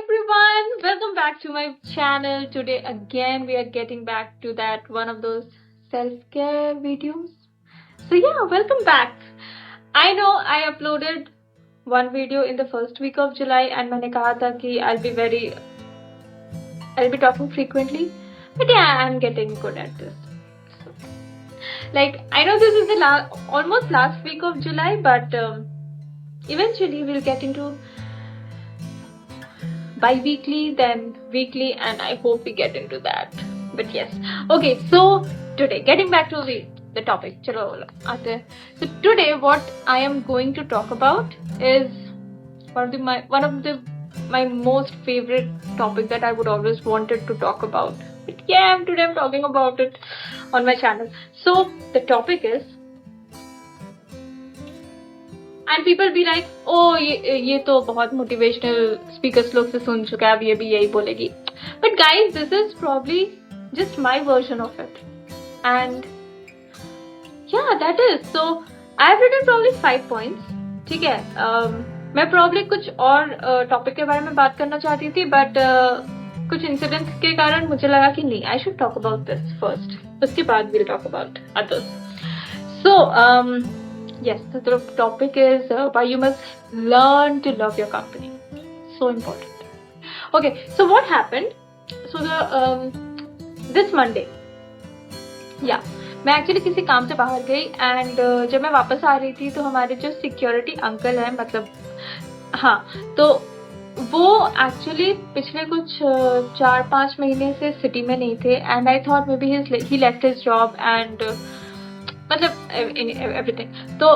everyone, welcome back to my channel. Today again we are getting back to that one of those self-care videos. So yeah, welcome back. I know I uploaded one video in the first week of July and मैंने कहा था कि I'll be talking frequently, but yeah, I'm getting good at this. So, like, I know this is the almost last week of July, but eventually we'll get into bi-weekly, then weekly, and I hope we get into that. But yes, okay, so today, getting back to the topic, chalo aate hain. So today what I am going to talk about is one of my most favorite topic that I would always wanted to talk about. But yeah, today I'm talking about it on my channel. So the topic is, and people be like, oh ये तो बहुत motivational speakers लोग से सुन चुका है, अब ये भी यही बोलेगी. But guys, this is probably just my version of it. And yeah, that is. So I have written probably 5 points. ठीक है. मैं probably कुछ और topic के बारे में बात करना चाहती थी, but कुछ incidents के कारण मुझे लगा कि नहीं, I should talk about this first. उसके बाद we'll talk about others. So yes, the topic is why you must learn to love your company. So important. Okay, so what happened? So this Monday, yeah, मैं actually किसी काम से बाहर गई and जब मैं वापस आ रही थी तो हमारे जो सिक्योरिटी अंकल हैं, मतलब हाँ, तो वो एक्चुअली पिछले कुछ 4-5 महीने से सिटी में नहीं थे and I thought may be he left his job and मतलब everything. So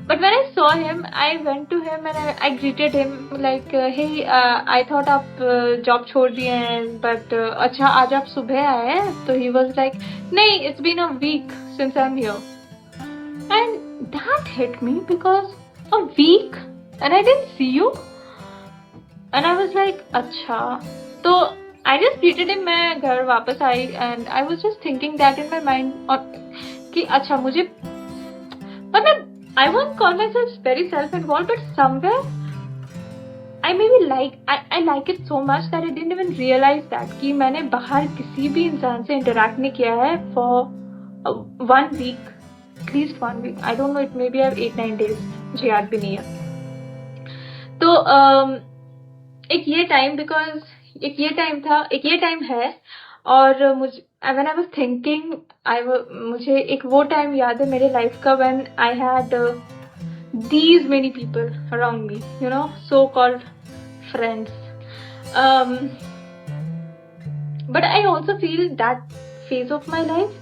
but when I saw him, I went to him and I greeted him like, hey, I thought आप job छोड़ दिए हैं, but अच्छा आज आप सुबह आए हैं. तो he was like, नहीं, it's been a week since I'm here. And that hit me because a week and I didn't see you. And I was like, अच्छा. तो I just greeted him. मैं घर वापस आई and I was just thinking that in my mind कि अच्छा मुझे मतलब I won't call myself very self-involved, but somewhere I maybe I like it so much that I didn't even realize that कि मैंने बाहर किसी भी इंसान से interact नहीं किया है for 1 week, at least 1 week. I don't know, it maybe have 8-9 days, मुझे याद भी नहीं है. तो एक ये टाइम है और मुझे when I was thinking, मुझे एक वो टाइम याद है मेरे लाइफ का when I had these many people around me, you know, so-called friends. But I also feel that phase of my life,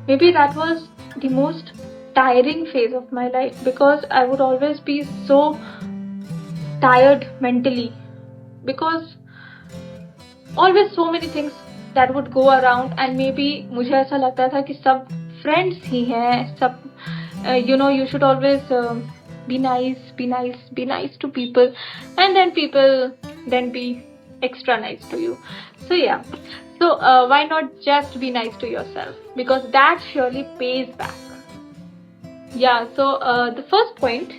maybe that was the most tiring phase of my life because I would always be so tired mentally because always so many things that would go around and maybe मुझे ऐसा लगता था कि सब friends ही हैं, सब you know, you should always be nice to people and then people then be extra nice to you. So yeah, so why not just be nice to yourself, because that surely pays back. Yeah, so the first point,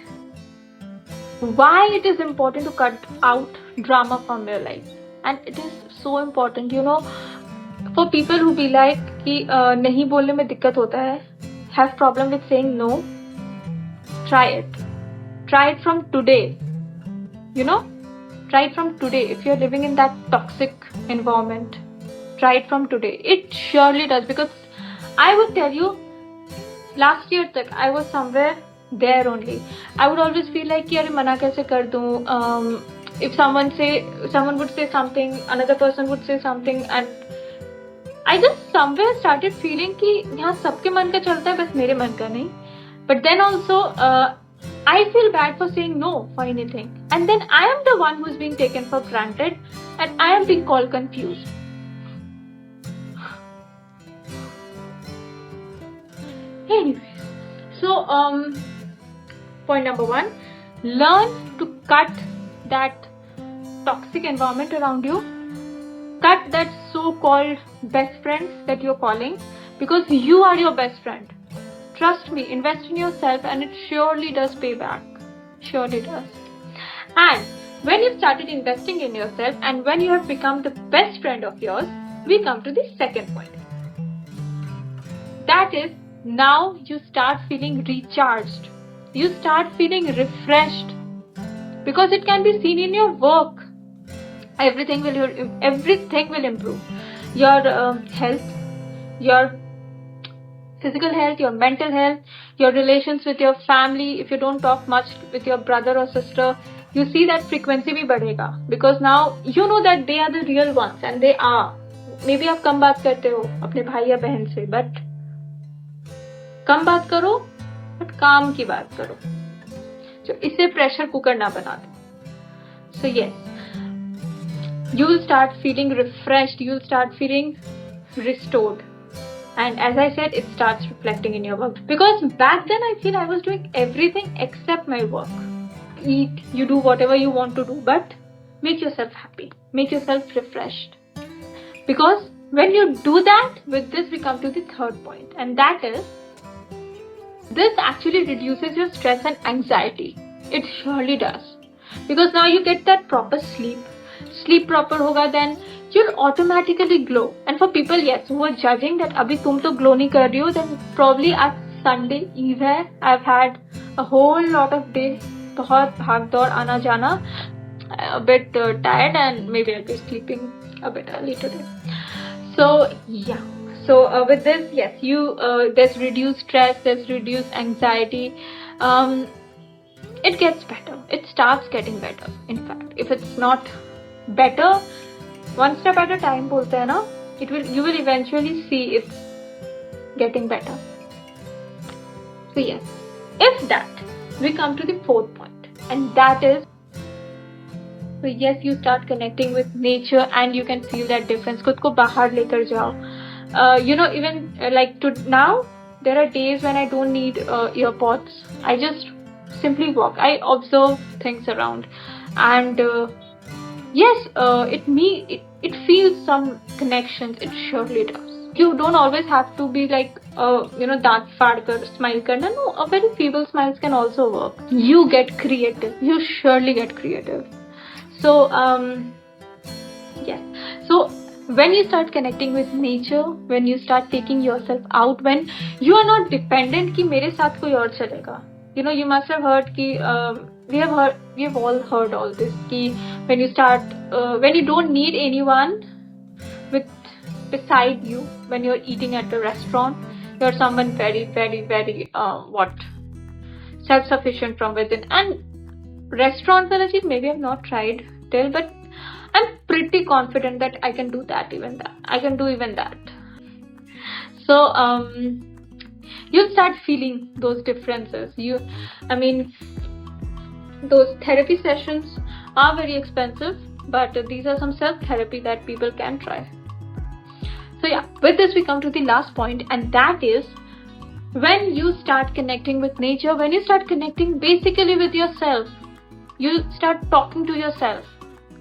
why it is important to cut out drama from your life. And it is so important, you know, for people who be like कि नहीं बोलने में दिक्कत होता है, have problem with saying no, try it from today, you know, try it from today. If you're living in that toxic environment, try it from today. It surely does, because I would tell you, last year तक I was somewhere there only. I would always feel like कि अरे मना कैसे कर दूँ. If someone would say something, another person would say something, and I just somewhere started feeling कि यहाँ सबके मन का चलता है, बस मेरे मन का नहीं. But then also I feel bad for saying no for anything, and then I am the one who is being taken for granted and I am being called confused. Anyways, so point number 1, learn to cut that toxic environment around you. Cut that so-called best friends that you're calling, because you are your best friend. Trust me, invest in yourself and it surely does pay back. Surely does. And When you've started investing in yourself and when you have become the best friend of yours, we come to the second point. That is, now you start feeling recharged. You start feeling refreshed. Because it can be seen in your work. Everything will improve. Your health, your physical health, your mental health, your relations with your family. If you don't talk much with your brother or sister, you see that frequency भी बढ़ेगा. Because now you know that they are the real ones and they are. Maybe आप कम बात करते हो अपने भाई या बहन से, but कम बात करो, but काम की बात करो. जो इसे प्रेशर कुकर ना बना दे. So yes, you will start feeling refreshed. You will start feeling restored. And as I said, it starts reflecting in your work. Because back then I feel I was doing everything except my work. Eat, you do whatever you want to do, but make yourself happy. Make yourself refreshed. Because when you do that, with this we come to the third point. And that is, this actually reduces your stress and anxiety. It surely does. Because now you get that proper sleep. Sleep proper hoga, then you'll automatically glow. And for people, yes, who are judging that abhi tum to glow nahi kar rahi ho, then probably at Sunday Eve hai, I've had a whole lot of day, bahut bhag daud aana jana, a bit tired, and maybe I'll be sleeping a bit early today. So yeah. So with this, yes, there's reduced stress, there's reduced anxiety. It gets better. It starts getting better. In fact, if it's not better, one step at a time bolte hai na, you will eventually see it's getting better. So yes, if that, we come to the fourth point, and that is, so yes, you start connecting with nature and you can feel that difference. खुद को बाहर लेकर जाओ. Even like now, there are days when I don't need earpods. I just simply walk. I observe things around, and yes, it feels some connections. It surely does. You don't always have to be like दांत फाड़ कर smile करना. No, a very feeble smiles can also work. You get creative. You surely get creative. So yes. So when you start connecting with nature, when you start taking yourself out, when you are not dependent कि मेरे साथ कोई और चलेगा. You must have heard कि we have all heard all this कि when you don't need anyone beside you when you're eating at a restaurant, you're someone very, very, very self-sufficient from within. And restaurants, maybe I've not tried till, but I'm pretty confident that I can do that, even that. I can do even that. So you'll start feeling those differences. Those therapy sessions are very expensive, but these are some self-therapy that people can try. So yeah, with this we come to the last point, and that is, when you start connecting with nature, when you start connecting basically with yourself, you start talking to yourself.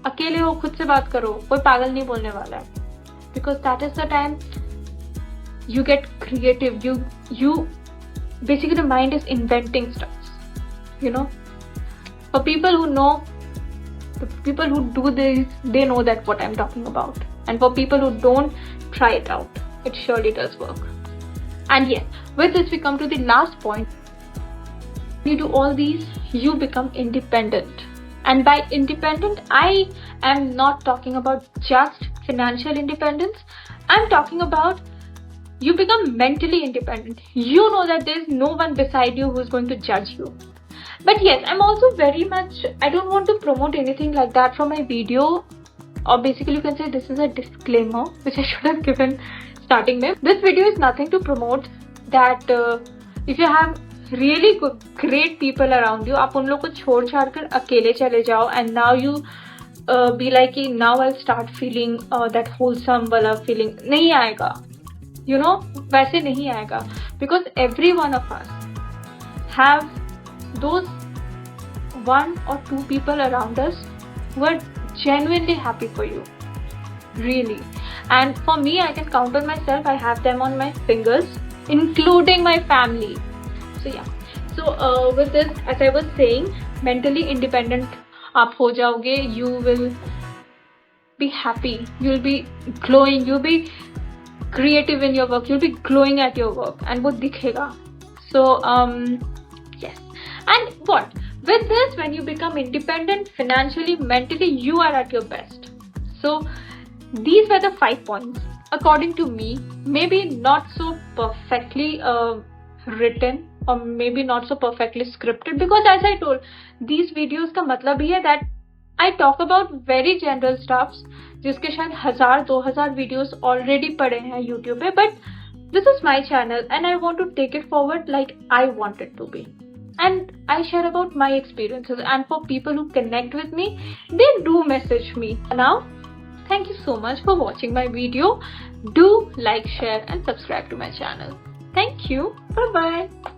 अकेले हो, खुद से बात करो, कोई पागल नहीं बोलने वाला है. Because that is the time you get creative. You basically, the mind is inventing stuff. For people who know, the people who do this, they know that what I'm talking about. And for people who don't, try it out. It surely does work. And yes, with this we come to the last point. When you do all these, you become independent. And by independent, I am not talking about just financial independence. I'm talking about you become mentally independent. You know that there's no one beside you who's going to judge you. But yes, I'm also very much, I don't want to promote anything like that from my video. Or basically you can say this is a disclaimer which I should have given starting में. This video is nothing to promote that if you have really good, great people around you, आप उन लोग को छोड़ कर अकेले चले जाओ, and now you be like now I'll start feeling that wholesome वाला feeling. नहीं आएगा. वैसे नहीं आएगा. Because every one of us have those one or two people around us who are genuinely happy for you, really. And for me, I can count on myself. I have them on my fingers, including my family. So yeah. So with this, as I was saying, mentally independent आप हो जाओगे, you will be happy, you'll be glowing, you'll be creative in your work, you'll be glowing at your work, and वो दिखेगा. So yes. And what? With this, when you become independent financially, mentally, you are at your best. So these were the 5 points according to me. Maybe not so perfectly written or maybe not so perfectly scripted, because as I told, these videos का मतलब ही है that I talk about very general stuffs जिसके शायद 1000-2000 videos already पड़े हैं YouTube पे, but this is my channel and I want to take it forward like I want it to be. And I share about my experiences, and for people who connect with me, they do message me. Now, thank you so much for watching my video. Do like, share and subscribe to my channel. Thank you. Bye bye.